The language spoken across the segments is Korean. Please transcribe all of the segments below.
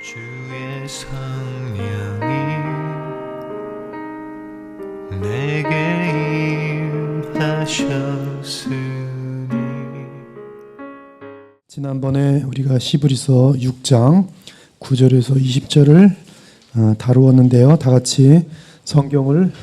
주의 성령이 내게 임하셨으니. 지난번에 우리가 히브리서 6장 9절에서 20절을 다루었는데요. 다 같이 성경을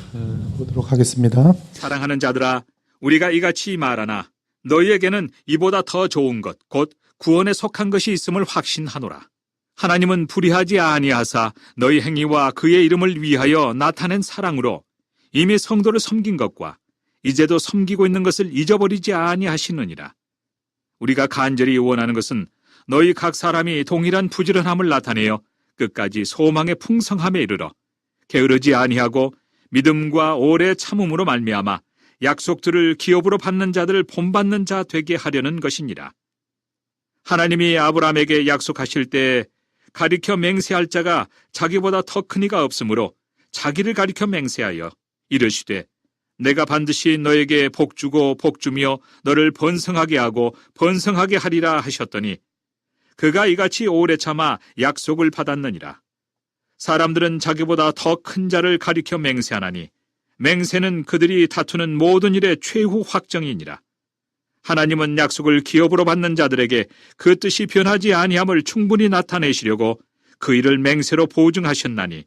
보도록 하겠습니다. 사랑하는 자들아, 우리가 이같이 말하나 너희에게는 이보다 더 좋은 것, 곧 구원에 속한 것이 있음을 확신하노라. 하나님은 불의하지 아니하사 너희 행위와 그의 이름을 위하여 나타낸 사랑으로 이미 성도를 섬긴 것과 이제도 섬기고 있는 것을 잊어버리지 아니하시느니라. 우리가 간절히 원하는 것은 너희 각 사람이 동일한 부지런함을 나타내어 끝까지 소망의 풍성함에 이르러 게으르지 아니하고 믿음과 오래 참음으로 말미암아 약속들을 기업으로 받는 자들을 본받는 자 되게 하려는 것이니라. 하나님이 아브라함에게 약속하실 때 가리켜 맹세할 자가 자기보다 더 큰 이가 없으므로 자기를 가리켜 맹세하여 이르시되 내가 반드시 너에게 복주고 복주며 너를 번성하게 하고 번성하게 하리라 하셨더니 그가 이같이 오래 참아 약속을 받았느니라. 사람들은 자기보다 더 큰 자를 가리켜 맹세하나니 맹세는 그들이 다투는 모든 일의 최후 확정이니라. 하나님은 약속을 기업으로 받는 자들에게 그 뜻이 변하지 아니함을 충분히 나타내시려고 그 일을 맹세로 보증하셨나니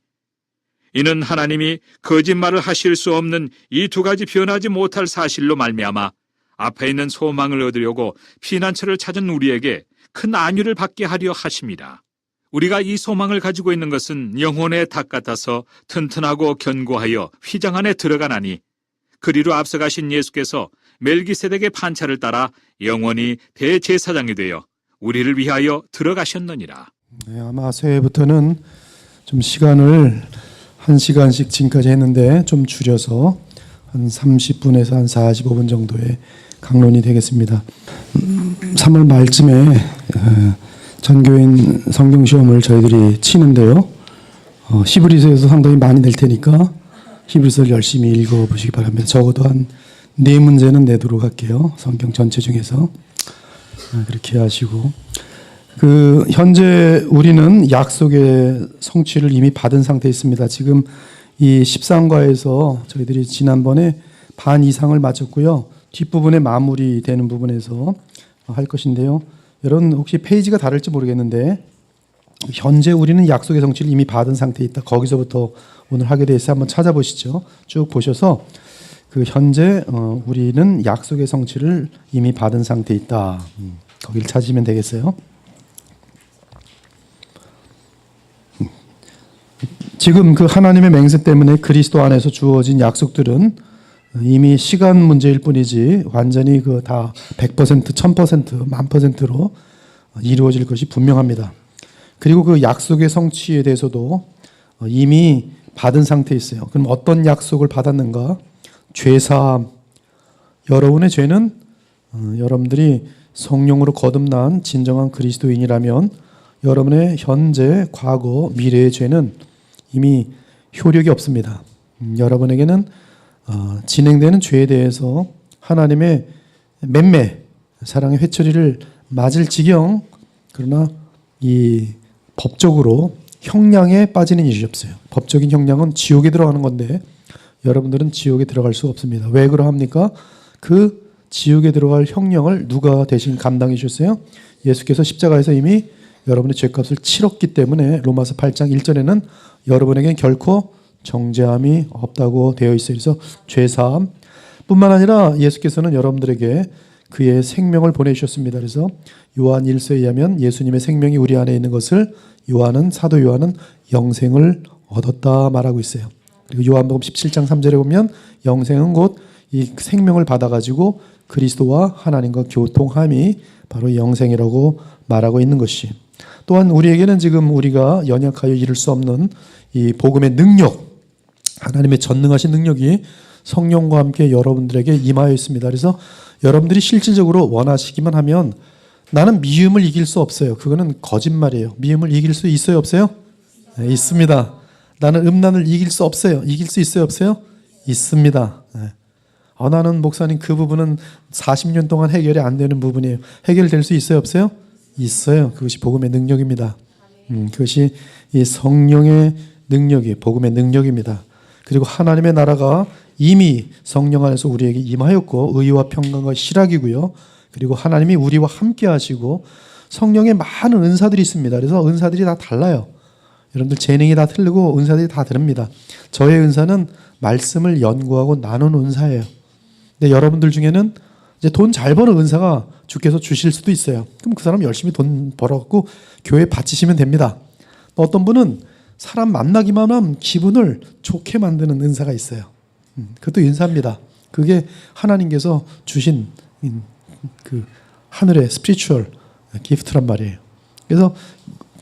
이는 하나님이 거짓말을 하실 수 없는 이 두 가지 변하지 못할 사실로 말미암아 앞에 있는 소망을 얻으려고 피난처를 찾은 우리에게 큰 안위를 받게 하려 하심이라. 우리가 이 소망을 가지고 있는 것은 영혼의 닭 같아서 튼튼하고 견고하여 휘장 안에 들어가나니 그리로 앞서가신 예수께서 멜기세덱의 판차를 따라 영원히 대제사장이 되어 우리를 위하여 들어가셨느니라. 네, 아마 새해부터는 좀 시간을 1시간씩 지금까지 했는데 좀 줄여서 한 30분에서 한 45분 정도의 강론이 되겠습니다. 3월 말쯤에 전교인 성경시험을 저희들이 치는데요. 히브리서에서 상당히 많이 낼 테니까 히브리서를 열심히 읽어보시기 바랍니다. 적어도 한 4문제는 내도록 할게요. 성경 전체 중에서. 그렇게 하시고 현재 우리는 약속의 성취를 이미 받은 상태에 있습니다. 지금 이 13과에서 저희들이 지난번에 반 이상을 마쳤고요. 뒷부분에 마무리되는 부분에서 할 것인데요. 여러분 혹시 페이지가 다를지 모르겠는데 현재 우리는 약속의 성취를 이미 받은 상태에 있다. 거기서부터 오늘 하게 돼 있어요. 한번 찾아보시죠. 쭉 보셔서 현재 우리는 약속의 성취를 이미 받은 상태에 있다. 거기를 찾으면 되겠어요. 지금 하나님의 맹세 때문에 그리스도 안에서 주어진 약속들은 이미 시간 문제일 뿐이지 완전히 다 100%, 1000%, 1000%로 이루어질 것이 분명합니다. 그리고 그 약속의 성취에 대해서도 이미 받은 상태에 있어요. 그럼 어떤 약속을 받았는가? 죄사함. 여러분의 죄는 여러분들이 성령으로 거듭난 진정한 그리스도인이라면 여러분의 현재, 과거, 미래의 죄는 이미 효력이 없습니다. 여러분에게는 진행되는 죄에 대해서 하나님의 맴매, 사랑의 회초리를 맞을 지경, 그러나 이 법적으로 형량에 빠지는 일이 없어요. 법적인 형량은 지옥에 들어가는 건데 여러분들은 지옥에 들어갈 수 없습니다. 왜 그러합니까? 그 지옥에 들어갈 형량을 누가 대신 감당해 주셨어요? 예수께서 십자가에서 이미 여러분의 죄값을 치렀기 때문에 로마서 8장 1절에는 여러분에게는 결코 정죄함이 없다고 되어 있어요. 그래서 죄사함 뿐만 아니라 예수께서는 여러분들에게 그의 생명을 보내주셨습니다. 그래서 요한 1서에 의하면 예수님의 생명이 우리 안에 있는 것을 사도 요한은 영생을 얻었다 말하고 있어요. 그리고 요한복음 17장 3절에 보면 영생은 곧 이 생명을 받아가지고 그리스도와 하나님과 교통함이 바로 영생이라고 말하고 있는 것이. 또한 우리에게는 지금 우리가 연약하여 이룰 수 없는 이 복음의 능력, 하나님의 전능하신 능력이 성령과 함께 여러분들에게 임하여 있습니다. 그래서 여러분들이 실질적으로 원하시기만 하면 나는 미움을 이길 수 없어요. 그거는 거짓말이에요. 미움을 이길 수 있어요, 없어요? 네, 있습니다. 나는 음란을 이길 수 없어요. 이길 수 있어요, 없어요? 있습니다. 네. 나는 목사님 그 부분은 40년 동안 해결이 안 되는 부분이에요. 해결될 수 있어요, 없어요? 있어요. 그것이 복음의 능력입니다. 그것이 이 성령의 능력이 복음의 능력입니다. 그리고 하나님의 나라가 이미 성령 안에서 우리에게 임하였고 의와 평강과 실학이고요. 그리고 하나님이 우리와 함께 하시고 성령의 많은 은사들이 있습니다. 그래서 은사들이 다 달라요. 여러분들 재능이 다 틀리고 은사들이 다 다릅니다. 저의 은사는 말씀을 연구하고 나누는 은사예요. 근데 여러분들 중에는 이제 돈 잘 버는 은사가 주께서 주실 수도 있어요. 그럼 그 사람 열심히 돈 벌어갖고 교회에 바치시면 됩니다. 어떤 분은 사람 만나기만 하면 기분을 좋게 만드는 은사가 있어요. 그것도 은사입니다. 그게 하나님께서 주신 그 하늘의 스피리추얼 기프트란 말이에요. 그래서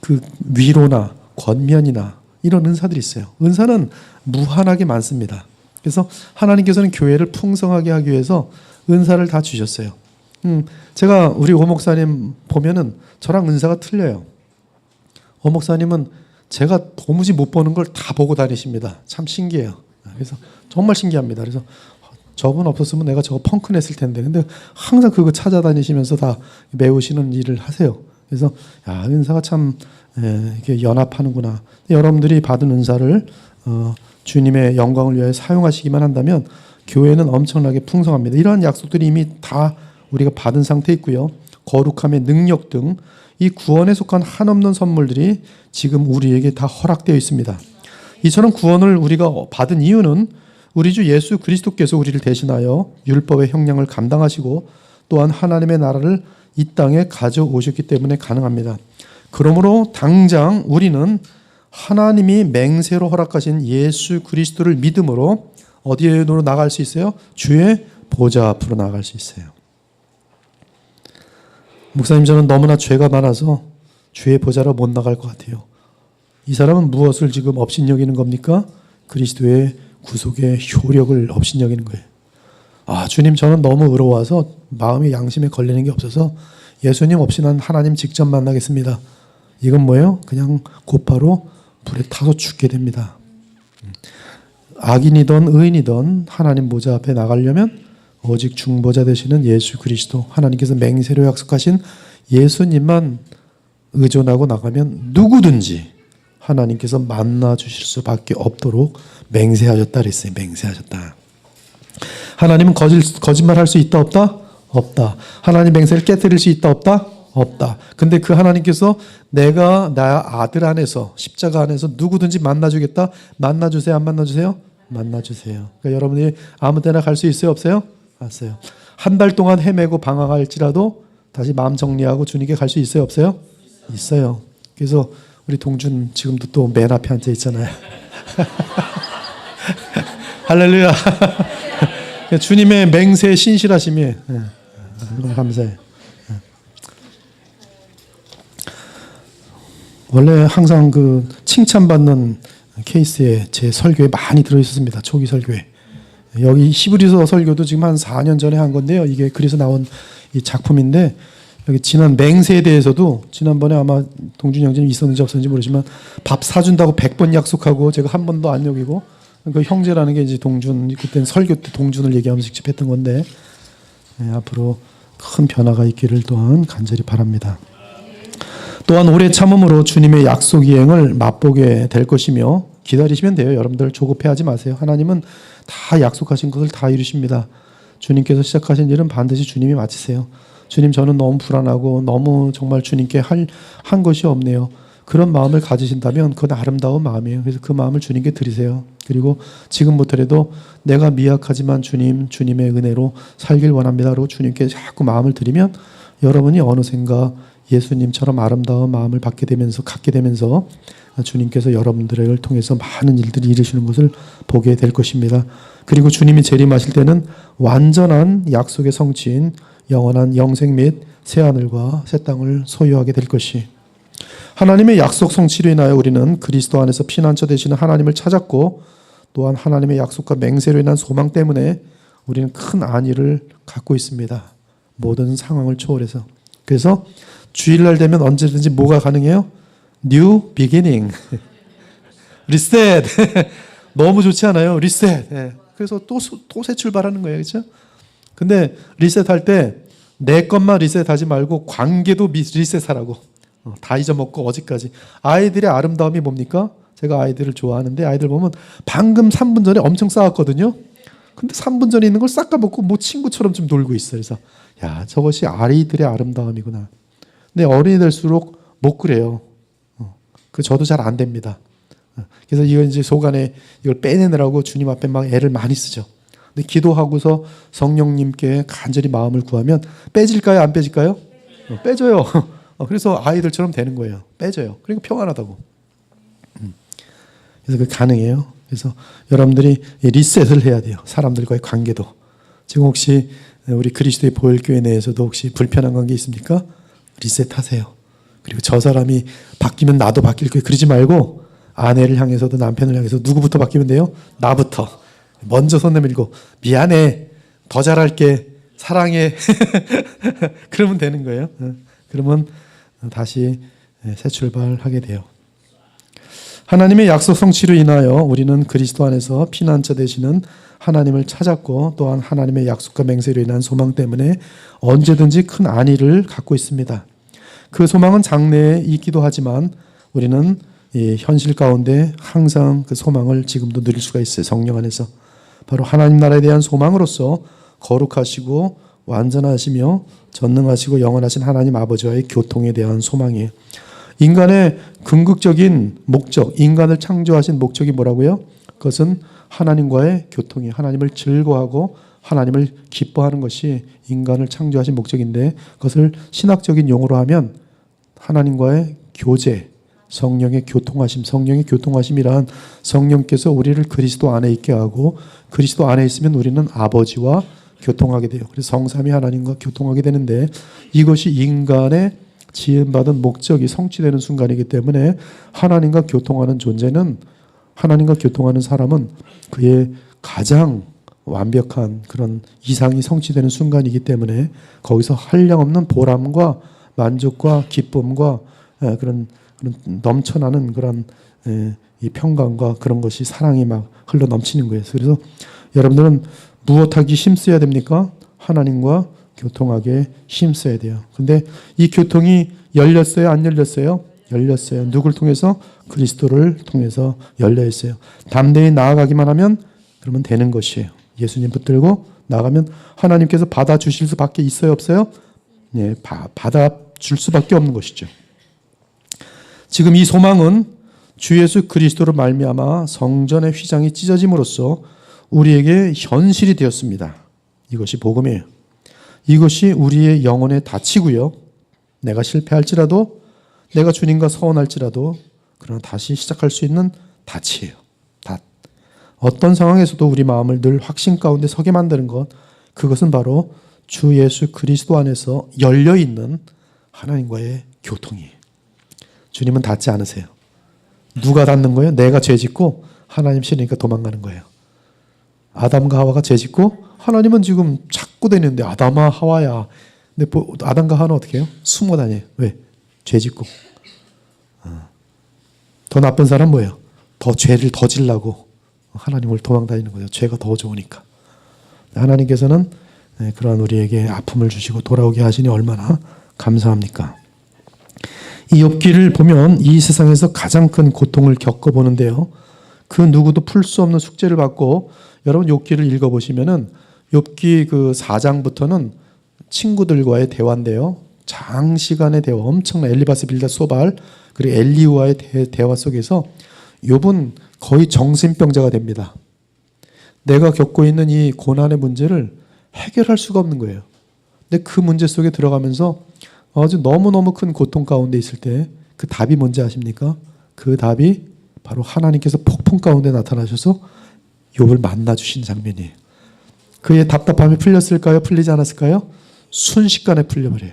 그 위로나 권면이나 이런 은사들이 있어요. 은사는 무한하게 많습니다. 그래서 하나님께서는 교회를 풍성하게 하기 위해서 은사를 다 주셨어요. 제가 우리 오 목사님 보면은 저랑 은사가 틀려요. 오 목사님은 제가 도무지 못 보는 걸 다 보고 다니십니다. 참 신기해요. 그래서 정말 신기합니다. 그래서 저분 없었으면 내가 저거 펑크 냈을 텐데. 근데 항상 그거 찾아다니시면서 다 메우시는 일을 하세요. 그래서 야, 은사가 참 이렇게 연합하는구나. 여러분들이 받은 은사를 주님의 영광을 위해 사용하시기만 한다면 교회는 엄청나게 풍성합니다. 이러한 약속들이 이미 다 우리가 받은 상태에 있고요. 거룩함의 능력 등 이 구원에 속한 한없는 선물들이 지금 우리에게 다 허락되어 있습니다. 이처럼 구원을 우리가 받은 이유는 우리 주 예수 그리스도께서 우리를 대신하여 율법의 형량을 감당하시고 또한 하나님의 나라를 이 땅에 가져오셨기 때문에 가능합니다. 그러므로 당장 우리는 하나님이 맹세로 허락하신 예수 그리스도를 믿음으로 어디로 나갈 수 있어요? 주의 보좌 앞으로 나갈 수 있어요. 목사님, 저는 너무나 죄가 많아서 주의 보좌로 못 나갈 것 같아요. 이 사람은 무엇을 지금 업신여기는 겁니까? 그리스도의 구속의 효력을 업신여기는 거예요. 아, 주님, 저는 너무 의로워서 마음의 양심에 걸리는 게 없어서 예수님 없이 난 하나님 직접 만나겠습니다. 이건 뭐예요? 그냥 곧바로 불에 타서 죽게 됩니다. 악인이든 의인이든 하나님 보좌 앞에 나가려면 오직 중보자 되시는 예수 그리스도, 하나님께서 맹세로 약속하신 예수님만 의존하고 나가면 누구든지 하나님께서 만나 주실 수밖에 없도록 맹세하셨다 그랬어요. 맹세하셨다. 하나님은 거짓말 할 수 있다 없다? 없다. 하나님 맹세를 깨뜨릴 수 있다 없다? 없다. 근데 그 하나님께서 내가 나 아들 안에서 십자가 안에서 누구든지 만나주겠다. 만나주세요. 안 만나주세요? 만나주세요. 그러니까 여러분이 아무 때나 갈 수 있어요? 없어요? 없어요. 한 달 동안 헤매고 방황할지라도 다시 마음 정리하고 주님께 갈 수 있어요? 없어요? 있어요. 그래서 우리 동준 지금도 또 맨 앞에 앉아 있잖아요. 할렐루야. 주님의 맹세에 신실하심이 감사해요. 원래 항상 그 칭찬받는 케이스에 제 설교에 많이 들어있었습니다. 초기 설교에. 여기 히브리서 설교도 지금 한 4년 전에 한 건데요. 이게 그래서 나온 이 작품인데 여기 지난 맹세에 대해서도 지난번에 아마 동준이 형제님 있었는지 없었는지 모르지만 밥 사준다고 100번 약속하고 제가 한 번도 안 여기고 그 형제라는 게 이제 동준, 그때는 설교 때 동준을 얘기하면서 직접 했던 건데 앞으로 큰 변화가 있기를 또한 간절히 바랍니다. 또한 오래 참음으로 주님의 약속 이행을 맛보게 될 것이며 기다리시면 돼요. 여러분들 조급해하지 마세요. 하나님은 다 약속하신 것을 다 이루십니다. 주님께서 시작하신 일은 반드시 주님이 마치세요. 주님, 저는 너무 불안하고 너무 정말 주님께 한 것이 없네요. 그런 마음을 가지신다면 그건 아름다운 마음이에요. 그래서 그 마음을 주님께 드리세요. 그리고 지금부터라도 내가 미약하지만 주님의 은혜로 살길 원합니다. 그리고 주님께 자꾸 마음을 드리면 여러분이 어느샌가 예수님처럼 아름다운 마음을 갖게 되면서 주님께서 여러분들을 통해서 많은 일들을 이루시는 것을 보게 될 것입니다. 그리고 주님이 재림하실 때는 완전한 약속의 성취인 영원한 영생 및 새하늘과 새 땅을 소유하게 될 것이, 하나님의 약속 성취로 인하여 우리는 그리스도 안에서 피난처 되시는 하나님을 찾았고 또한 하나님의 약속과 맹세로 인한 소망 때문에 우리는 큰 안위를 갖고 있습니다. 모든 상황을 초월해서. 그래서 주일날 되면 언제든지 뭐가 가능해요? New beginning. 리셋. 너무 좋지 않아요? 리셋. 그래서 또 새 출발하는 거예요. 그렇죠? 근데 리셋할 때 내 것만 리셋하지 말고 관계도 리셋하라고. 다 잊어먹고 어제까지. 아이들의 아름다움이 뭡니까? 제가 아이들을 좋아하는데 아이들 보면 방금 3분 전에 엄청 싸웠거든요. 근데 3분 전에 있는 걸 싹 까먹고 뭐 친구처럼 좀 놀고 있어요. 그래서 야, 저것이 아이들의 아름다움이구나. 근데 어른이 될수록 못 그래요. 저도 잘 안 됩니다. 그래서 이거 이제 속안에 이걸 빼내느라고 주님 앞에 막 애를 많이 쓰죠. 근데 기도하고서 성령님께 간절히 마음을 구하면 빼질까요? 안 빼질까요? 빼져요. 그래서 아이들처럼 되는 거예요. 빼져요. 그러니까 평안하다고. 그래서 그게 가능해요. 그래서 여러분들이 리셋을 해야 돼요. 사람들과의 관계도. 지금 혹시 우리 그리스도의 보혈교회 내에서도 혹시 불편한 관계 있습니까? 리셋하세요. 그리고 저 사람이 바뀌면 나도 바뀔 거예요. 그러지 말고 아내를 향해서도 남편을 향해서 누구부터 바뀌면 돼요? 나부터. 먼저 손 내밀고 미안해. 더 잘할게. 사랑해. 그러면 되는 거예요. 그러면 다시 새 출발하게 돼요. 하나님의 약속 성취로 인하여 우리는 그리스도 안에서 피난처 되시는 하나님을 찾았고 또한 하나님의 약속과 맹세로 인한 소망 때문에 언제든지 큰 안위를 갖고 있습니다. 그 소망은 장래에 있기도 하지만 우리는 이 현실 가운데 항상 그 소망을 지금도 누릴 수가 있어요. 성령 안에서. 바로 하나님 나라에 대한 소망으로서 거룩하시고 완전하시며 전능하시고 영원하신 하나님 아버지와의 교통에 대한 소망이에요. 인간의 궁극적인 목적, 인간을 창조하신 목적이 뭐라고요? 그것은 하나님과의 교통이에요. 하나님을 즐거워하고 하나님을 기뻐하는 것이 인간을 창조하신 목적인데 그것을 신학적인 용어로 하면 하나님과의 교제, 성령의 교통하심, 성령의 교통하심이란 성령께서 우리를 그리스도 안에 있게 하고 그리스도 안에 있으면 우리는 아버지와 교통하게 돼요. 그래서 성삼위 하나님과 교통하게 되는데 이것이 인간의 지음받은 목적이 성취되는 순간이기 때문에 하나님과 교통하는 존재는 하나님과 교통하는 사람은 그의 가장 완벽한 그런 이상이 성취되는 순간이기 때문에 거기서 한량없는 보람과 만족과 기쁨과 그런 넘쳐나는 그런 이 평강과 그런 것이 사랑이 막 흘러 넘치는 거예요. 그래서 여러분들은 무엇하기 힘써야 됩니까? 하나님과 교통하게 힘써야 돼요. 근데 이 교통이 열렸어요? 안 열렸어요? 열렸어요. 누굴 통해서? 그리스도를 통해서 열려 있어요. 담대히 나아가기만 하면 그러면 되는 것이에요. 예수님 붙들고 나가면 하나님께서 받아주실 수밖에 있어요? 없어요? 네, 받아줄 수밖에 없는 것이죠. 지금 이 소망은 주 예수 그리스도로 말미암아 성전의 휘장이 찢어짐으로써 우리에게 현실이 되었습니다. 이것이 복음이에요. 이것이 우리의 영혼의 닻이고요. 내가 실패할지라도 내가 주님과 서운할지라도 그러나 다시 시작할 수 있는 닻이에요. 닻. 어떤 상황에서도 우리 마음을 늘 확신 가운데 서게 만드는 것 그것은 바로 주 예수 그리스도 안에서 열려있는 하나님과의 교통이에요. 주님은 닫지 않으세요. 누가 닫는 거예요? 내가 죄짓고 하나님 싫으니까 도망가는 거예요. 아담과 하와가 죄짓고 하나님은 지금 찾고 다니는데 아담아 하와야. 근데 아담과 하와는 어떻게 해요? 숨어 다녀요. 왜? 죄짓고. 더 나쁜 사람 뭐예요? 더 죄를 더 지려고 하나님을 도망 다니는 거예요. 죄가 더 좋으니까. 하나님께서는 그러한 우리에게 아픔을 주시고 돌아오게 하시니 얼마나 감사합니까? 이 욥기를 보면 이 세상에서 가장 큰 고통을 겪어보는데요. 그 누구도 풀 수 없는 숙제를 받고 여러분 욥기를 읽어보시면은 욥기 그 4장부터는 친구들과의 대화인데요. 장시간의 대화, 엄청난 엘리바스 빌닷 소발 그리고 엘리후와의 대화 속에서 욥은 거의 정신병자가 됩니다. 내가 겪고 있는 이 고난의 문제를 해결할 수가 없는 거예요. 근데 그 문제 속에 들어가면서 아주 너무너무 큰 고통 가운데 있을 때 그 답이 뭔지 아십니까? 그 답이 바로 하나님께서 폭풍 가운데 나타나셔서 욥을 만나주신 장면이에요. 그의 답답함이 풀렸을까요? 풀리지 않았을까요? 순식간에 풀려버려요.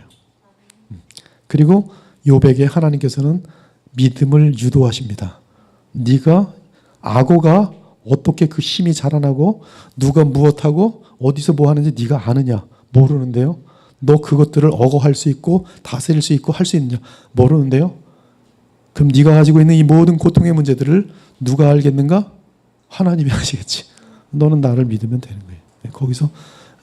그리고 욥에게 하나님께서는 믿음을 유도하십니다. 네가 악어가 어떻게 그 힘이 자라나고 누가 무엇하고 어디서 뭐 하는지 네가 아느냐? 모르는데요. 너 그것들을 억어할 수 있고 다스릴 수 있고 할 수 있느냐? 모르는데요. 그럼 네가 가지고 있는 이 모든 고통의 문제들을 누가 알겠는가? 하나님이 아시겠지. 너는 나를 믿으면 되는 거예요. 거기서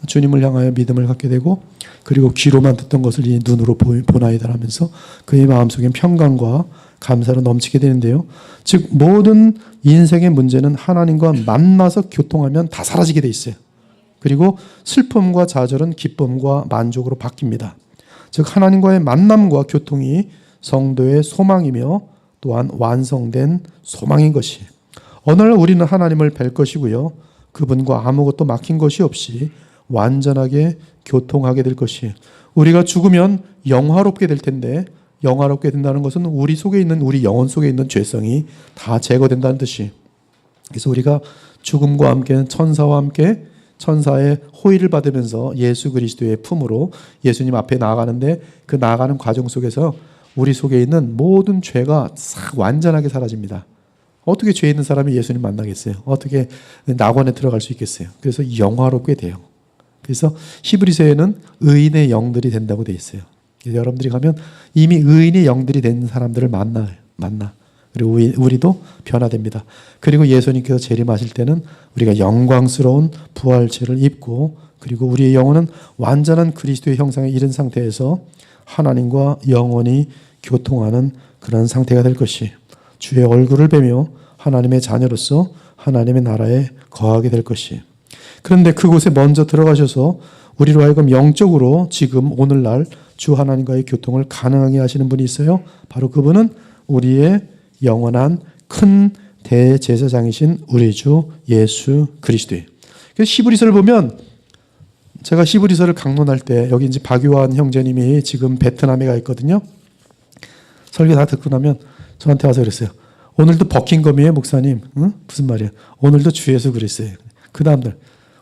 주님을 향하여 믿음을 갖게 되고 그리고 귀로만 듣던 것을 이제 눈으로 보나이다 하면서 그의 마음속엔 평강과 감사로 넘치게 되는데요. 즉 모든 인생의 문제는 하나님과 만나서 교통하면 다 사라지게 돼 있어요. 그리고 슬픔과 좌절은 기쁨과 만족으로 바뀝니다. 즉 하나님과의 만남과 교통이 성도의 소망이며 또한 완성된 소망인 것이 어느 날 우리는 하나님을 뵐 것이고요. 그분과 아무것도 막힌 것이 없이 완전하게 교통하게 될 것이 우리가 죽으면 영화롭게 될 텐데 영화롭게 된다는 것은 우리 속에 있는 우리 영혼 속에 있는 죄성이 다 제거된다는 뜻이 그래서 우리가 죽음과 함께 천사와 함께 천사의 호의를 받으면서 예수 그리스도의 품으로 예수님 앞에 나아가는데 그 나아가는 과정 속에서 우리 속에 있는 모든 죄가 싹 완전하게 사라집니다. 어떻게 죄 있는 사람이 예수님 만나겠어요? 어떻게 낙원에 들어갈 수 있겠어요? 그래서 영화롭게 돼요. 그래서 히브리서에는 의인의 영들이 된다고 돼 있어요. 여러분들이 가면 이미 의인의 영들이 된 사람들을 만나. 그리고 우리도 변화됩니다. 그리고 예수님께서 재림하실 때는 우리가 영광스러운 부활체를 입고 그리고 우리의 영혼은 완전한 그리스도의 형상에 이른 상태에서 하나님과 영원히 교통하는 그런 상태가 될 것이 주의 얼굴을 뵈며 하나님의 자녀로서 하나님의 나라에 거하게 될 것이 그런데 그곳에 먼저 들어가셔서 우리로 하여금 영적으로 지금 오늘날 주 하나님과의 교통을 가능하게 하시는 분이 있어요. 바로 그분은 우리의 영원한 큰 대제사장이신 우리 주 예수 그리스도예요. 그래서 히브리서를 보면 제가 히브리서를 강론할 때 여기 이제 박유한 형제님이 지금 베트남에 가 있거든요. 설교 다 듣고 나면 저한테 와서 그랬어요. 오늘도 버킹엄이에요, 목사님. 응? 무슨 말이에요? 오늘도 주 예수 그리스도예요. 그 다음날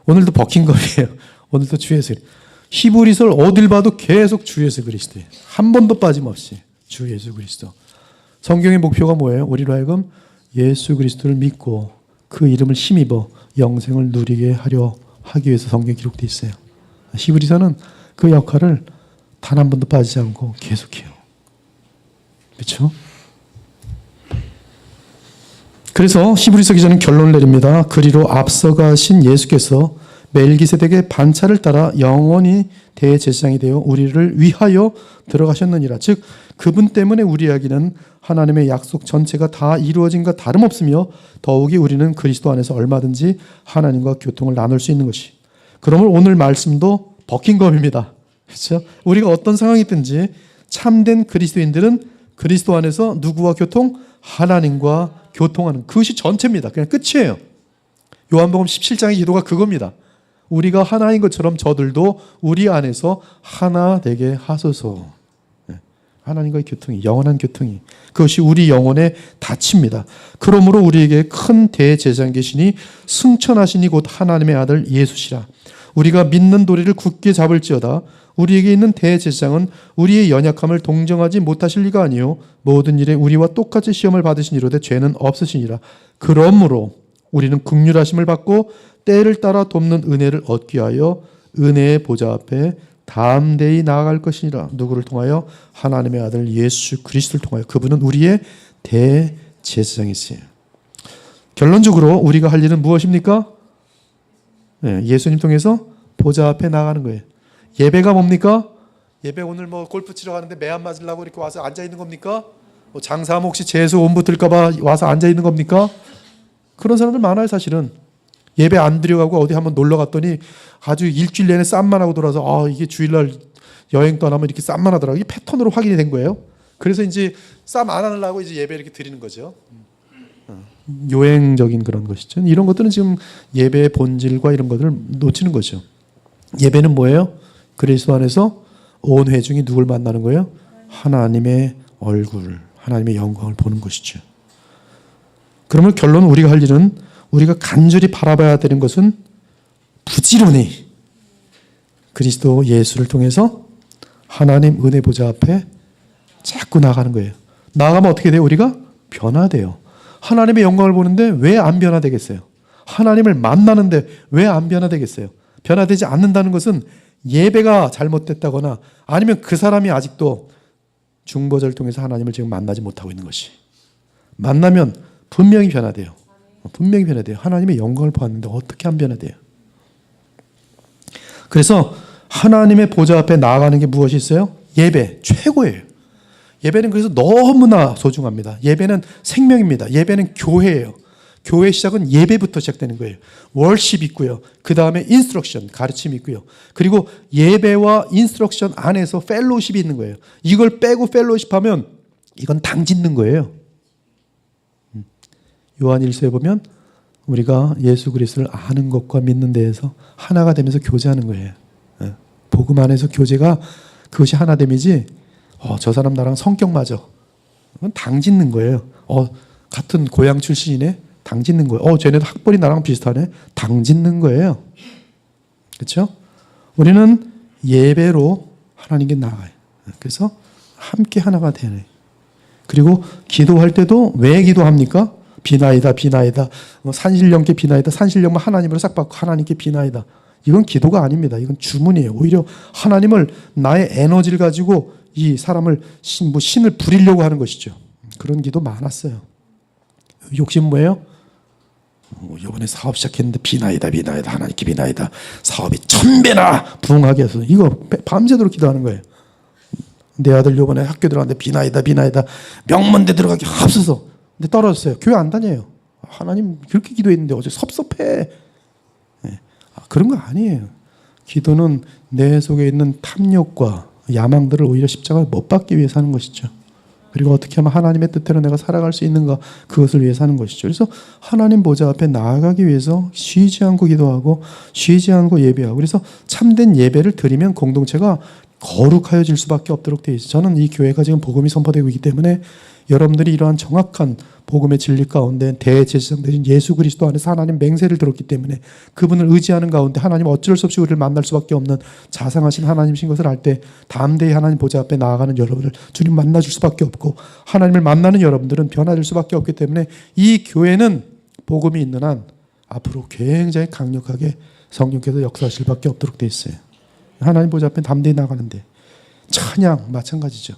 오늘도 버킹엄이에요. 오늘도 주 예수. 히브리서를 어딜 봐도 계속 주 예수 그리스도예요. 한 번도 빠짐없이 주 예수 그리스도. 성경의 목표가 뭐예요? 우리로 하여금 예수 그리스도를 믿고 그 이름을 힘입어 영생을 누리게 하려 하기 위해서 성경에 기록되어 있어요. 히브리서는 그 역할을 단 한 번도 빠지지 않고 계속해요. 그렇죠? 그래서 히브리서 기자는 결론을 내립니다. 그리로 앞서가신 예수께서 멜기세덱의 반차를 따라 영원히 대제사장이 되어 우리를 위하여 들어가셨느니라. 즉 그분 때문에 우리 이야기는 하나님의 약속 전체가 다 이루어진과 다름없으며 더욱이 우리는 그리스도 안에서 얼마든지 하나님과 교통을 나눌 수 있는 것이. 그러면 오늘 말씀도 버킹엄입니다. 그렇죠? 우리가 어떤 상황이든지 참된 그리스도인들은 그리스도 안에서 누구와 교통? 하나님과 교통하는 그것이 전체입니다. 그냥 끝이에요. 요한복음 17장의 기도가 그겁니다. 우리가 하나인 것처럼 저들도 우리 안에서 하나 되게 하소서. 하나님과의 교통이, 영원한 교통이. 그것이 우리 영혼의 닫힙니다. 그러므로 우리에게 큰 대제사장 계시니 승천하시니 곧 하나님의 아들 예수시라. 우리가 믿는 도리를 굳게 잡을지어다. 우리에게 있는 대제사장은 우리의 연약함을 동정하지 못하실 리가 아니요 모든 일에 우리와 똑같이 시험을 받으시니로되 죄는 없으시니라. 그러므로 우리는 긍휼하심을 받고 때를 따라 돕는 은혜를 얻기 위하여 은혜의 보좌 앞에 담대히 나아갈 것이니라. 누구를 통하여? 하나님의 아들 예수 그리스도를 통하여. 그분은 우리의 대제사장이세요. 결론적으로 우리가 할 일은 무엇입니까? 예수님 통해서 보좌 앞에 나가는 거예요. 예배가 뭡니까? 예배 오늘 뭐 골프 치러 가는데 매 안 맞으려고 이렇게 와서 앉아 있는 겁니까? 뭐 장사하면 혹시 재수 온 붙을까 봐 와서 앉아 있는 겁니까? 그런 사람들 많아요, 사실은. 예배 안 드려가고 어디 한번 놀러 갔더니 아주 일주일 내내 쌈만 하고 돌아서 이게 주일날 여행 떠나면 이렇게 쌈만 하더라고요. 이게 패턴으로 확인이 된 거예요. 그래서 이제 쌈 안 하려고 이제 예배 이렇게 드리는 거죠. 요행적인 그런 것이죠. 이런 것들은 지금 예배의 본질과 이런 것들을 놓치는 거죠. 예배는 뭐예요? 그리스도 안에서 온 회중이 누굴 만나는 거예요? 하나님의 얼굴, 하나님의 영광을 보는 것이죠. 그러면 결론은 우리가 할 일은 우리가 간절히 바라봐야 되는 것은 부지런히 그리스도 예수를 통해서 하나님 은혜 보좌 앞에 자꾸 나가는 거예요. 나가면 어떻게 돼요? 우리가 변화돼요. 하나님의 영광을 보는데 왜 안 변화되겠어요? 하나님을 만나는데 왜 안 변화되겠어요? 변화되지 않는다는 것은 예배가 잘못됐다거나 아니면 그 사람이 아직도 중보자를 통해서 하나님을 지금 만나지 못하고 있는 것이. 만나면 분명히 변화돼요. 분명히 변화돼요. 하나님의 영광을 보았는데 어떻게 안 변화돼요? 그래서 하나님의 보좌 앞에 나아가는 게 무엇이 있어요? 예배, 최고예요. 예배는 그래서 너무나 소중합니다. 예배는 생명입니다. 예배는 교회예요. 교회 시작은 예배부터 시작되는 거예요. 월십 있고요. 그 다음에 인스트럭션, 가르침이 있고요. 그리고 예배와 인스트럭션 안에서 펠로우십이 있는 거예요. 이걸 빼고 펠로우십하면 이건 당 짓는 거예요. 요한 1서에 보면 우리가 예수 그리스도를 아는 것과 믿는 데에서 하나가 되면서 교제하는 거예요. 복음 안에서 교제가 그것이 하나됨이지 저 사람 나랑 성격 맞아. 그건 당 짓는 거예요. 같은 고향 출신이네. 당 짓는 거예요. 쟤네도 학벌이 나랑 비슷하네. 당 짓는 거예요. 그렇죠? 우리는 예배로 하나님께 나아가요. 그래서 함께 하나가 되네. 그리고 기도할 때도 왜 기도합니까? 비나이다, 비나이다. 산신령께 비나이다. 산신령만 하나님으로 싹 받고 하나님께 비나이다. 이건 기도가 아닙니다. 이건 주문이에요. 오히려 하나님을 나의 에너지를 가지고 이 사람을 신을 부리려고 하는 것이죠. 그런 기도 많았어요. 욕심 뭐예요? 이번에 사업 시작했는데 비나이다, 비나이다. 하나님께 비나이다. 사업이 1000배나 부흥하게 해서 이거 밤새도록 기도하는 거예요. 내 아들 이번에 학교 들어갔는데 비나이다, 비나이다. 명문대 들어가기 없어서. 근데 떨어졌어요. 교회 안 다녀요. 하나님 그렇게 기도했는데 어제 섭섭해. 그런 거 아니에요. 기도는 내 속에 있는 탐욕과 야망들을 오히려 십자가에 못 박기 위해서 하는 것이죠. 그리고 어떻게 하면 하나님의 뜻대로 내가 살아갈 수 있는가, 그것을 위해서 하는 것이죠. 그래서 하나님 보좌 앞에 나아가기 위해서 쉬지 않고 기도하고 쉬지 않고 예배하고, 그래서 참된 예배를 드리면 공동체가 거룩하여질 수밖에 없도록 되어 있어요. 저는 이 교회가 지금 복음이 선포되고 있기 때문에 여러분들이 이러한 정확한 복음의 진리 가운데 대제사장 되신 예수 그리스도 안에서 하나님 맹세를 들었기 때문에 그분을 의지하는 가운데 하나님 어쩔 수 없이 우리를 만날 수밖에 없는 자상하신 하나님이신 것을 알 때 담대히 하나님 보좌 앞에 나아가는 여러분을 주님 만나줄 수밖에 없고, 하나님을 만나는 여러분들은 변화될 수밖에 없기 때문에 이 교회는 복음이 있는 한 앞으로 굉장히 강력하게 성령께서 역사하실 수밖에 없도록 되어 있어요. 하나님 보좌 앞에 담대히 나가는데, 찬양 마찬가지죠.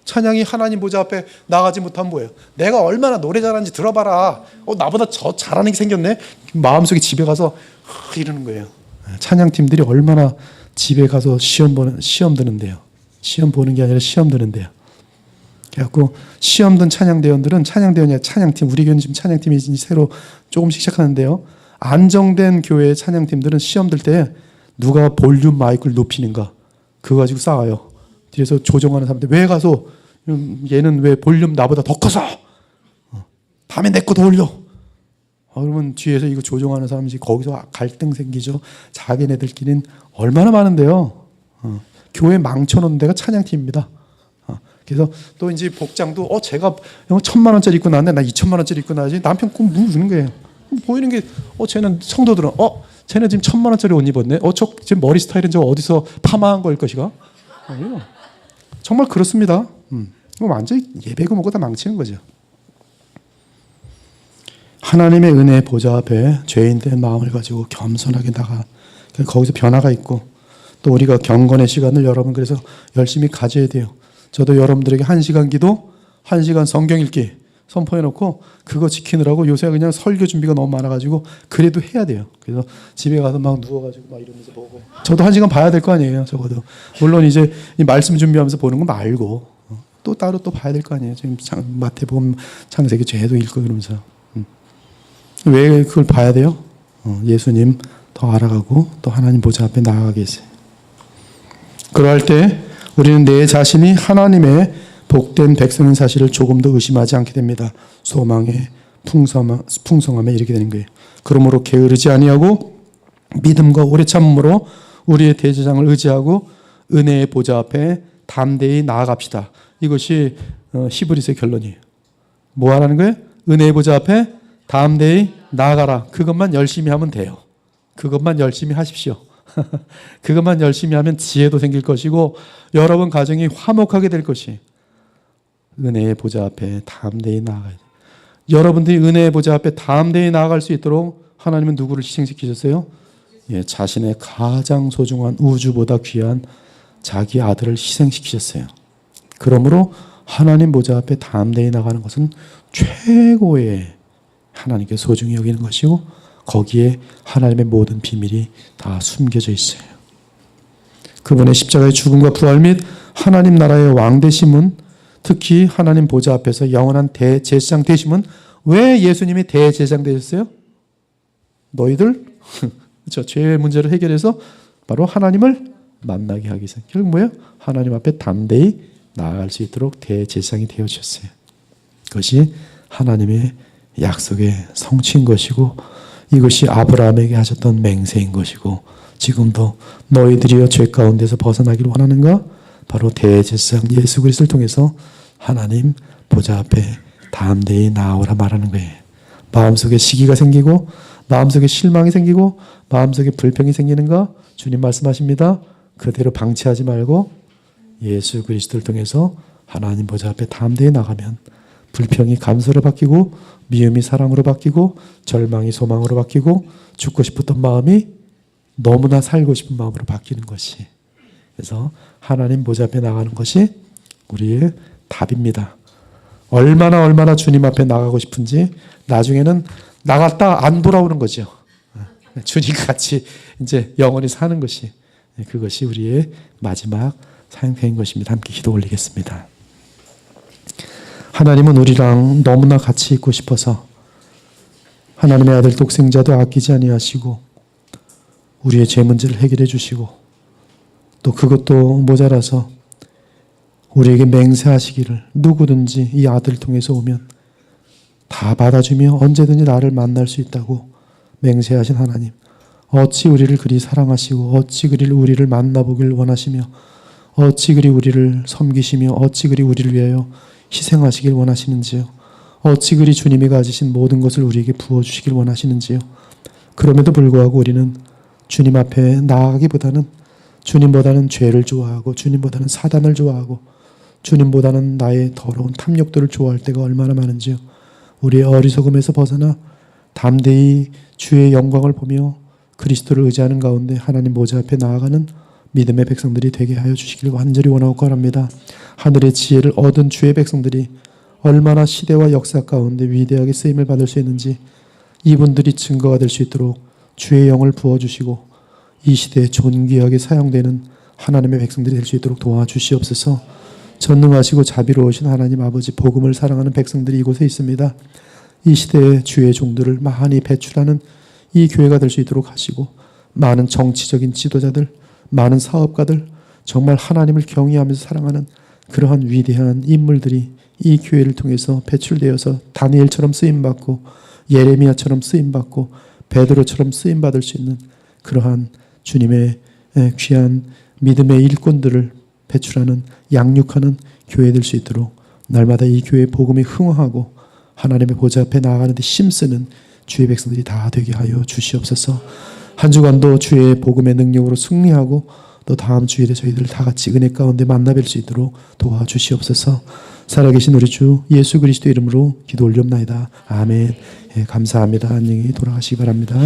찬양이 하나님 보좌 앞에 나가지 못한 뭐예요? 내가 얼마나 노래 잘하는지 들어봐라. 나보다 저 잘하는 게 생겼네. 마음속에 집에 가서 이러는 거예요. 찬양팀들이 얼마나 집에 가서 시험 드는데요. 시험 보는 게 아니라 시험 드는데요. 그래갖고 시험 든 찬양대원들은 찬양대원이야 찬양팀. 우리 교회는 지금 찬양팀이 새로 조금씩 시작하는데요. 안정된 교회의 찬양팀들은 시험 들 때 누가 볼륨 마이크를 높이는가 그거 가지고 싸워요. 뒤에서 조정하는 사람들 왜 가서 얘는 왜 볼륨 나보다 더 커서 다음에 내 거 더 올려. 그러면 뒤에서 이거 조정하는 사람이 거기서 갈등 생기죠. 자기네들끼리는 얼마나 많은데요. 교회 망쳐놓는 데가 찬양팀입니다. 그래서 또 이제 복장도 제가 1000만 원짜리 입고 나왔는데 나 2000만 원짜리 입고 나야지. 남편 꼭 누르는 거예요. 보이는 게 쟤는 성도들은 쟤는 지금 1000만 원짜리 옷 입었네. 저 지금 머리 스타일은 저 어디서 파마한 거일 것이가? 아니요. 정말 그렇습니다. 완전히 예배고 뭐고 다 망치는 거죠. 하나님의 은혜 보좌 앞에 죄인된 마음을 가지고 겸손하게 나가. 거기서 변화가 있고, 또 우리가 경건의 시간을 여러분 그래서 열심히 가져야 돼요. 저도 여러분들에게 1시간 기도, 1시간 성경 읽기 선포해놓고 그거 지키느라고 요새 그냥 설교 준비가 너무 많아가지고 그래도 해야 돼요. 그래서 집에 가서 막 누워가지고 막 이러면서 보고, 저도 1시간 봐야 될 거 아니에요. 적어도 물론 이제 이 말씀 준비하면서 보는 거 말고 또 따로 또 봐야 될 거 아니에요. 지금 마태복음, 창세기, 죄도 읽고 그러면서 왜 그걸 봐야 돼요? 예수님 더 알아가고 또 하나님 보좌 앞에 나아가 계세요. 그러할 때 우리는 내 자신이 하나님의 복된 백성인 사실을 조금 더 의심하지 않게 됩니다. 소망에 풍성함에 이르게 되는 거예요. 그러므로 게으르지 아니하고 믿음과 오래 참음으로 우리의 대제사장을 의지하고 은혜의 보좌 앞에 담대히 나아갑시다. 이것이 히브리서의 결론이에요. 뭐 하라는 거예요? 은혜의 보좌 앞에 담대히 나아가라. 그것만 열심히 하면 돼요. 그것만 열심히 하십시오. 그것만 열심히 하면 지혜도 생길 것이고 여러분 가정이 화목하게 될 것이. 은혜의 보좌 앞에 담대히 나아가야 돼요. 여러분들이 은혜의 보좌 앞에 담대히 나아갈 수 있도록 하나님은 누구를 희생시키셨어요? 자신의 가장 소중한 우주보다 귀한 자기 아들을 희생시키셨어요. 그러므로 하나님 보좌 앞에 담대히 나가는 것은 최고의 하나님께 소중히 여기는 것이고 거기에 하나님의 모든 비밀이 다 숨겨져 있어요. 그분의 십자가의 죽음과 부활 및 하나님 나라의 왕되심은, 특히 하나님 보좌 앞에서 영원한 대제사장 되심은, 왜 예수님이 대제사장 되셨어요? 너희들 그렇죠. 죄의 문제를 해결해서 바로 하나님을 만나게 하기 위해서, 결국 뭐예요? 하나님 앞에 담대히 나아갈 수 있도록 대제사장이 되어주셨어요. 그것이 하나님의 약속의 성취인 것이고, 이것이 아브라함에게 하셨던 맹세인 것이고, 지금도 너희들이여 죄 가운데서 벗어나기를 원하는가? 바로 대제사장 예수 그리스도를 통해서 하나님 보좌 앞에 담대히 나아오라 말하는 거예요. 마음속에 시기가 생기고, 마음속에 실망이 생기고, 마음속에 불평이 생기는가? 주님 말씀하십니다. 그대로 방치하지 말고 예수 그리스도를 통해서 하나님 보좌 앞에 담대히 나가면 불평이 감사로 바뀌고, 미움이 사랑으로 바뀌고, 절망이 소망으로 바뀌고, 죽고 싶었던 마음이 너무나 살고 싶은 마음으로 바뀌는 것이, 그래서 하나님 보좌 앞에 나가는 것이 우리의 답입니다. 얼마나 주님 앞에 나가고 싶은지, 나중에는 나갔다 안 돌아오는 거죠. 주님 같이 이제 영원히 사는 것이, 그것이 우리의 마지막 사역인 것입니다. 함께 기도 올리겠습니다. 하나님은 우리랑 너무나 같이 있고 싶어서 하나님의 아들 독생자도 아끼지 아니하시고, 우리의 죄 문제를 해결해 주시고, 또 그것도 모자라서 우리에게 맹세하시기를, 누구든지 이 아들을 통해서 오면 다 받아주며 언제든지 나를 만날 수 있다고 맹세하신 하나님, 어찌 우리를 그리 사랑하시고, 어찌 그리 우리를 만나보길 원하시며, 어찌 그리 우리를 섬기시며, 어찌 그리 우리를 위하여 희생하시길 원하시는지요. 어찌 그리 주님이 가지신 모든 것을 우리에게 부어주시길 원하시는지요. 그럼에도 불구하고 우리는 주님 앞에 나아가기보다는, 주님보다는 죄를 좋아하고, 주님보다는 사단을 좋아하고, 주님보다는 나의 더러운 탐욕들을 좋아할 때가 얼마나 많은지요. 우리의 어리석음에서 벗어나 담대히 주의 영광을 보며 그리스도를 의지하는 가운데 하나님 보좌 앞에 나아가는 믿음의 백성들이 되게 하여 주시길 간절히 원하고 바랍니다. 하늘의 지혜를 얻은 주의 백성들이 얼마나 시대와 역사 가운데 위대하게 쓰임을 받을 수 있는지, 이분들이 증거가 될 수 있도록 주의 영을 부어주시고, 이 시대에 존귀하게 사용되는 하나님의 백성들이 될 수 있도록 도와주시옵소서. 전능하시고 자비로우신 하나님 아버지, 복음을 사랑하는 백성들이 이곳에 있습니다. 이 시대에 주의 종들을 많이 배출하는 이 교회가 될 수 있도록 하시고, 많은 정치적인 지도자들, 많은 사업가들, 정말 하나님을 경외하면서 사랑하는 그러한 위대한 인물들이 이 교회를 통해서 배출되어서 다니엘처럼 쓰임받고, 예레미야처럼 쓰임받고, 베드로처럼 쓰임받을 수 있는 그러한 주님의 귀한 믿음의 일꾼들을 배출하는, 양육하는 교회 될 수 있도록 날마다 이 교회의 복음이 흥황하고 하나님의 보좌 앞에 나아가는 데 힘쓰는 주의 백성들이 다 되게 하여 주시옵소서. 한 주간도 주의 복음의 능력으로 승리하고, 또 다음 주일에 저희들 다 같이 은혜 가운데 만나뵐 수 있도록 도와주시옵소서. 살아계신 우리 주 예수 그리스도 이름으로 기도 올리옵나이다. 아멘. 감사합니다. 안녕히 돌아가시기 바랍니다.